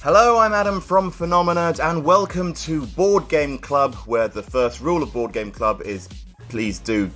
Hello, I'm Adam from Phenomenerd, and welcome to Board Game Club, where the first rule of Board Game Club is please do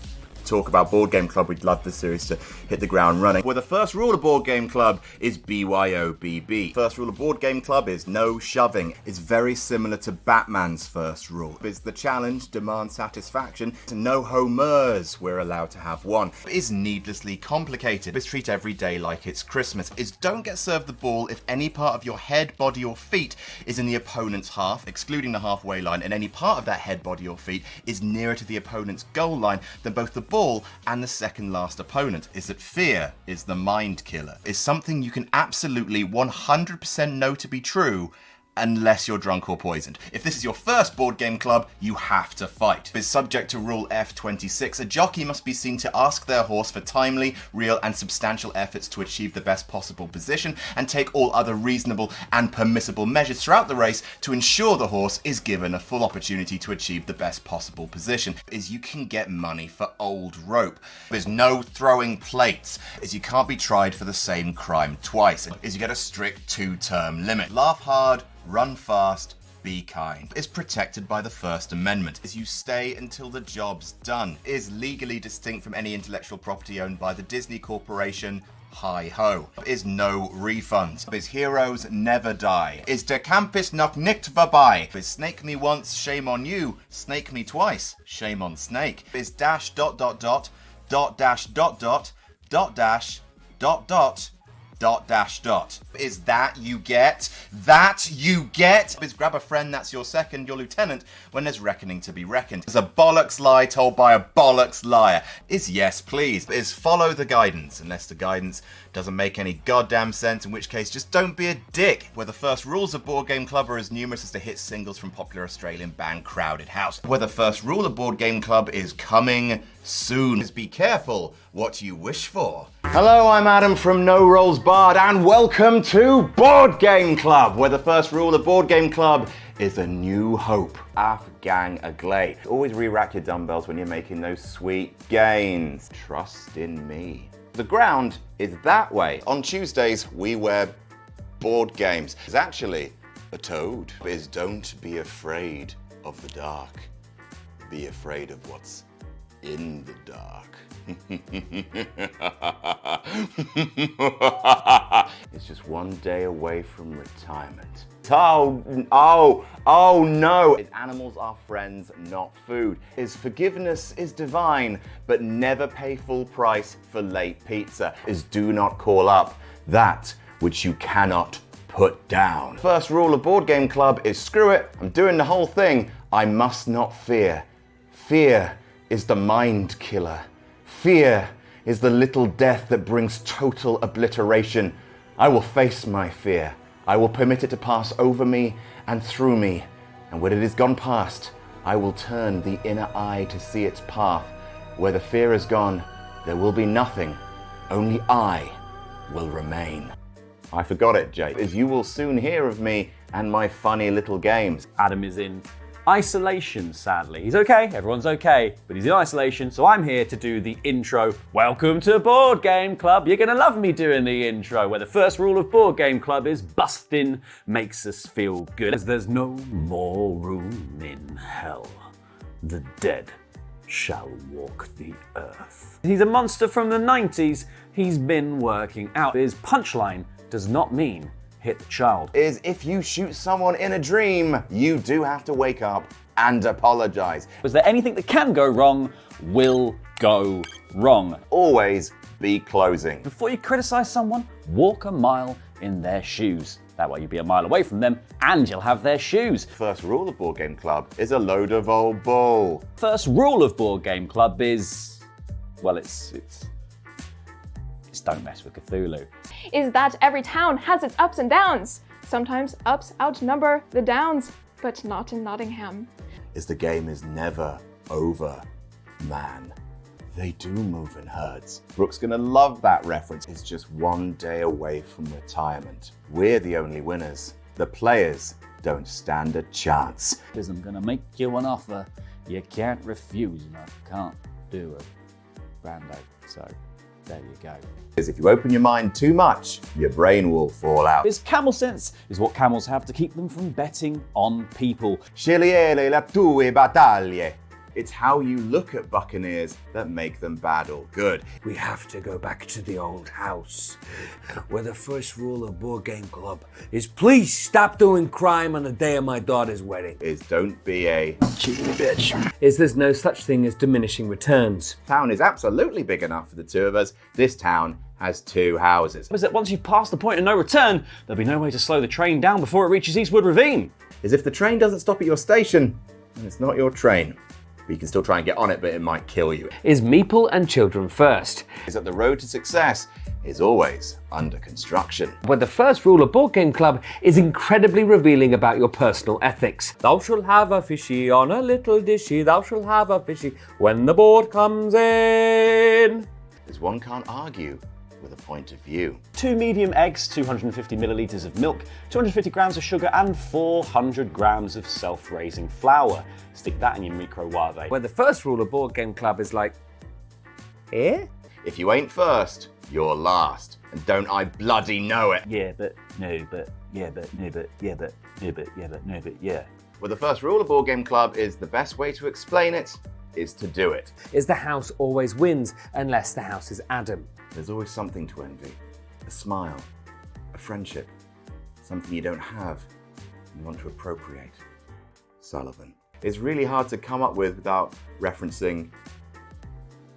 talk about Board Game Club. We'd love the series to hit the ground running. Where the first rule of Board Game Club is BYOBB. First rule of Board Game Club is no shoving. It's very similar to Batman's first rule. It's the challenge, demand satisfaction. No homers, we're allowed to have one. It's needlessly complicated. It's treat every day like it's Christmas. It's don't get served the ball if any part of your head, body or feet is in the opponent's half, excluding the halfway line, and any part of that head, body or feet is nearer to the opponent's goal line than both the ball and the second last opponent. Is that fear is the mind killer. Is something you can absolutely 100% know to be true unless you're drunk or poisoned. If this is your first Board Game Club, you have to fight. It's subject to Rule F26. A jockey must be seen to ask their horse for timely, real and substantial efforts to achieve the best possible position and take all other reasonable and permissible measures throughout the race to ensure the horse is given a full opportunity to achieve the best possible position. Is you can get money for old rope. There's no throwing plates. Is you can't be tried for the same crime twice. Is you get a strict 2-term limit. Laugh hard, run fast, be kind. Is protected by the First Amendment. Is you stay until the job's done. Is legally distinct from any intellectual property owned by the Disney Corporation. Hi-ho. Is no refunds. Is heroes never die. Is der Campus noch nicht vorbei. Is snake me once, shame on you. Snake me twice, shame on snake. Is dash dot dot dot dot dash dot dot dot dash dot dot dot dash dot. Is that you get? That you get? Is grab a friend that's your second, your lieutenant, when there's reckoning to be reckoned. Is a bollocks lie told by a bollocks liar. Is yes please. Is follow the guidance, unless the guidance doesn't make any goddamn sense, in which case just don't be a dick. Where the first rules of Board Game Club are as numerous as the hit singles from popular Australian band Crowded House. Where the first rule of Board Game Club is coming soon. Is be careful what you wish for. Hello, I'm Adam from No Rolls Barred, and welcome to Board Game Club, where the first rule of Board Game Club is a new hope. Afghan Aglay. Always re-rack your dumbbells when you're making those sweet gains. Trust in me. The ground is that way. On Tuesdays, we wear board games. It's actually a toad. Is don't be afraid of the dark. Be afraid of what's in the dark. It's just one day away from retirement. Oh no! Animals are friends, not food. Is forgiveness is divine, but never pay full price for late pizza. Is do not call up that which you cannot put down. First rule of Board Game Club is screw it, I'm doing the whole thing. I must not fear. Fear is the mind killer. Fear is the little death that brings total obliteration. I will face my fear. I will permit it to pass over me and through me. And when it is gone past, I will turn the inner eye to see its path. Where the fear is gone, there will be nothing. Only I will remain. I forgot it, Jake. As you will soon hear of me and my funny little games. Adam is in isolation, sadly. He's okay, everyone's okay, but he's in isolation, so I'm here to do the intro. Welcome to Board Game Club. You're gonna love me doing the intro, where the first rule of Board Game Club is busting makes us feel good. As there's no more room in hell, the dead shall walk the earth. He's a monster from the 90s. He's been working out. His punchline does not mean hit the child. Is if you shoot someone in a dream, you do have to wake up and apologize. Was there anything that can go wrong will go wrong. Always be closing. Before you criticize someone, walk a mile in their shoes. That way you'll be a mile away from them and you'll have their shoes. First rule of Board Game Club is a load of old bull. First rule of Board Game Club is, well, it's don't mess with Cthulhu. Is that every town has its ups and downs. Sometimes ups outnumber the downs, but not in Nottingham. Is the game is never over, man. They do move in herds. Brooke's gonna love that reference. It's just one day away from retirement. We're the only winners. The players don't stand a chance. I'm gonna make you an offer you can't refuse, and I can't do a rando, so There you go. Is if you open your mind too much, your brain will fall out. This camel sense is what camels have to keep them from betting on people. Scegliere le tue battaglie. It's how you look at Buccaneers that make them bad or good. We have to go back to the old house, where the first rule of Board Game Club is please stop doing crime on the day of my daughter's wedding. Is don't be a Cheating bitch. Is there's no such thing as diminishing returns. town is absolutely big enough for the two of us. This town has 2 houses. Is that once you've passed the point of no return, there'll be no way to slow the train down before it reaches Eastwood Ravine. Is if the train doesn't stop at your station, then it's not your train. But you can still try and get on it, but it might kill you. Is Meeple and Children first. Is that the road to success is always under construction. Where the first rule of Board Game Club is incredibly revealing about your personal ethics. Thou shalt have a fishy on a little dishy, thou shalt have a fishy when the board comes in. Is one can't argue with a point of view. 2 medium eggs, 250 millilitres of milk, 250 grams of sugar, and 400 grams of self-raising flour. Stick that in your microwave. Where the first rule of Board Game Club is like, here? If you ain't first, you're last. And don't I bloody know it. Yeah, but no, but yeah, but no, but yeah, but no, but yeah, but no, but yeah. Well, the first rule of Board Game Club is the best way to explain it is to do it. Is the house always wins unless the house is Adam. There's always something to envy. A smile, a friendship, something you don't have, you want to appropriate. Sullivan. It's really hard to come up with without referencing,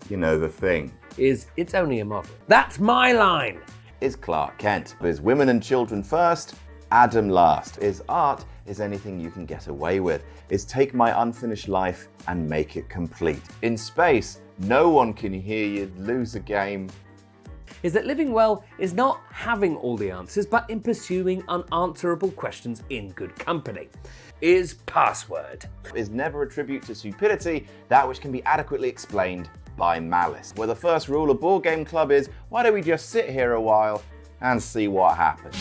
you know, the thing. Is it's only a model. That's my line. Is Clark Kent. Is women and children first, Adam last. Is art is anything you can get away with. Is take my unfinished life and make it complete. In space, no one can hear you lose a game. Is that living well is not having all the answers, but in pursuing unanswerable questions in good company. Is password. Is never attribute to stupidity that which can be adequately explained by malice. Where the first rule of Board Game Club is, why don't we just sit here a while and see what happens?